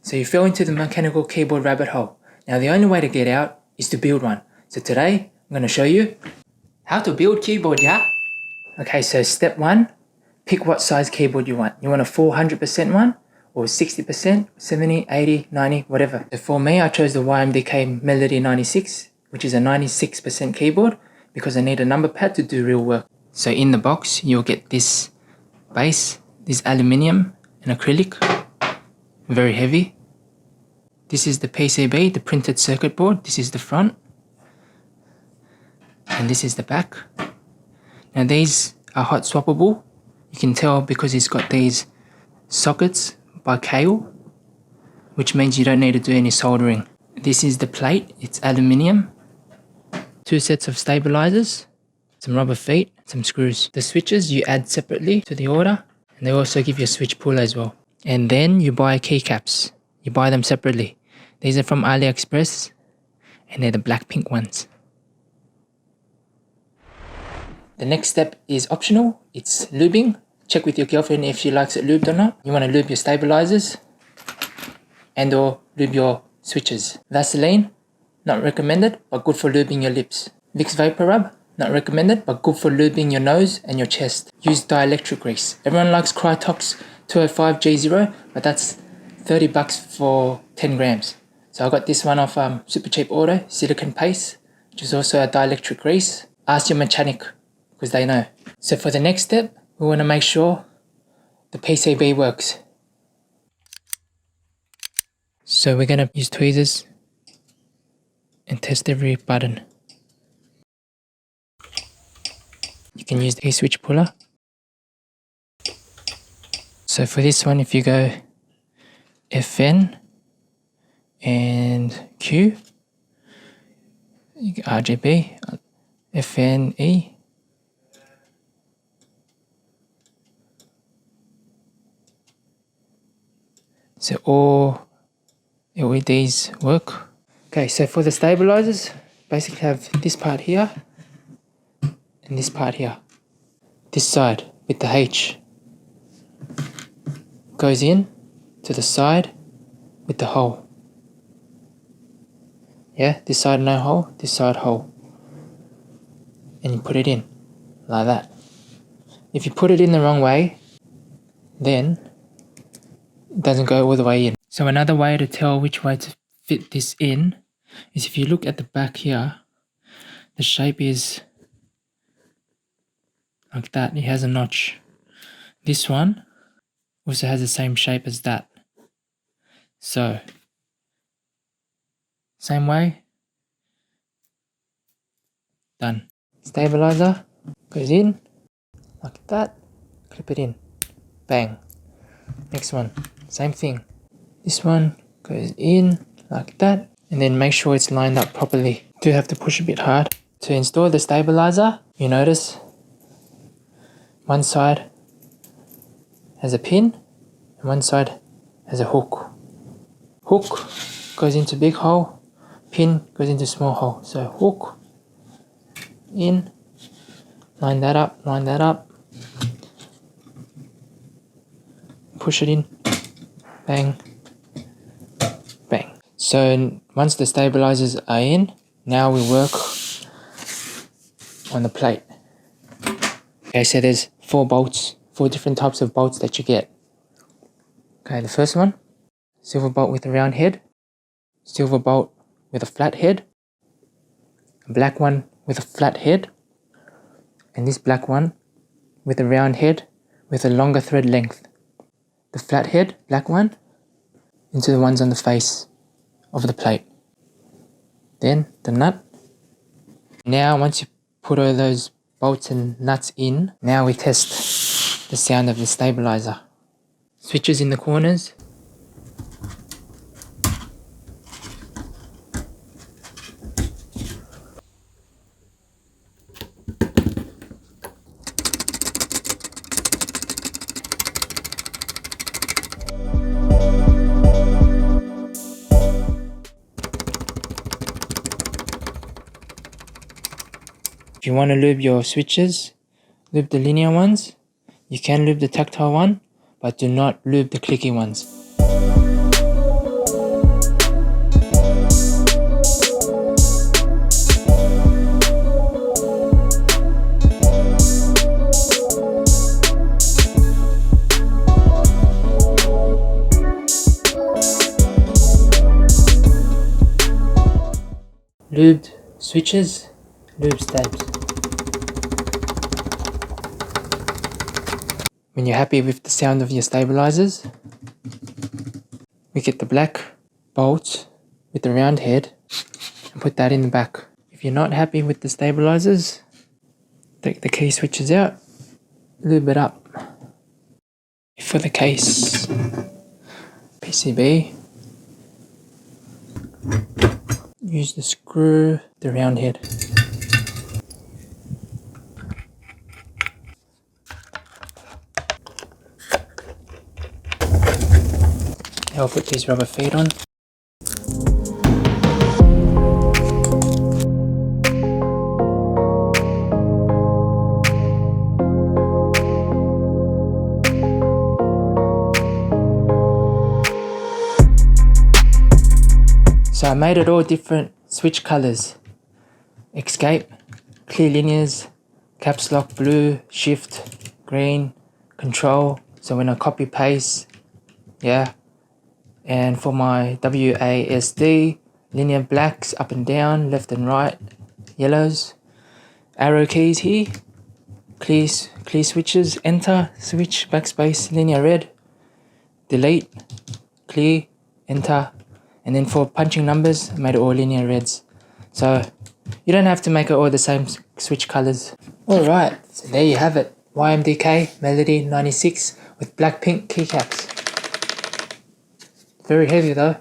So you fell into the mechanical keyboard rabbit hole. Now the only way to get out is to build one. So today I'm going to show you how to build keyboard, yeah? Okay, so step 1, pick what size keyboard you want. You want a 400% one or 60%, 70, 80, 90, whatever. So for me, I chose the YMDK Melody 96, which is a 96% keyboard because I need a number pad to do real work. So in the box, you'll get this base, this aluminium and acrylic, very heavy. This is the PCB, the printed circuit board. This is the front. And this is the back. Now these are hot swappable. You can tell because it's got these sockets by Kale, which means you don't need to do any soldering. This is the plate, it's aluminium. 2 sets of stabilizers, some rubber feet, some screws. The switches you add separately to the order, and they also give you a switch pull as well. And then you buy keycaps. You buy them separately. These are from AliExpress, and they're the BLACKPINK ones. The next step is optional. It's lubing. Check with your girlfriend if she likes it lubed or not. You want to lube your stabilizers and or lube your switches. Vaseline, not recommended, but good for lubing your lips. Vicks Vapor Rub, not recommended, but good for lubing your nose and your chest. Use dielectric grease. Everyone likes Crytox 205 G0, but that's 30 bucks for 10 grams. So I got this one off Super Cheap Auto, silicone paste, which is also a dielectric grease. Ask your mechanic, because they know. So for the next step, we want to make sure the PCB works. So we're going to use tweezers and test every button. You can use the switch puller. So for this one, if you go FN and Q, RGB, FNE, so all LEDs work. Okay, so for the stabilizers, basically have this part here and this part here. This side with the H goes in to the side with the hole. Yeah, this side no hole, this side hole. And you put it in like that. If you put it in the wrong way, then it doesn't go all the way in. So another way to tell which way to fit this in is if you look at the back here, the shape is like that. It has a notch. This one also has the same shape as that. So same way, done. Stabilizer goes in like that, clip it in, bang. Next one, same thing. This one goes in like that, and then make sure it's lined up properly. Do have to push a bit hard. To install the stabilizer, you notice one side has a pin and one side has a hook. Hook goes into big hole, pin goes into small hole. So hook in, line that up, push it in, bang, bang. So once the stabilizers are in, now we work on the plate. Okay, so there's 4 bolts, 4 different types of bolts that you get. Okay, the first one, silver bolt with a round head, silver bolt with a flat head, a black one with a flat head, and this black one with a round head with a longer thread length. The flat head, black one, into the ones on the face of the plate. Then the nut. Now once you put all those bolts and nuts in, now we test the sound of the stabilizer. Switches in the corners. If you want to lube your switches, lube the linear ones. You can lube the tactile one, but do not lube the clicky ones. lubed switches, lube tabs. When you're happy with the sound of your stabilizers, we get the black bolt with the round head and put that in the back. If you're not happy with the stabilizers, take the key switches out, lube it up. For the case PCB, use the screw, the round head. Now I'll put these rubber feet on. So I made it all different switch colors. Escape, clear linears, caps lock blue, shift, green, control. So when I copy paste, yeah. And for my WASD, linear blacks up and down, left and right, yellows. Arrow keys here, clear switches, enter, switch, backspace, linear red, delete, clear, enter. And then for punching numbers, I made it all linear reds. So you don't have to make it all the same switch colors. Alright, so there you have it. YMDK Melody 96 with BLACKPINK keycaps. Very heavy though.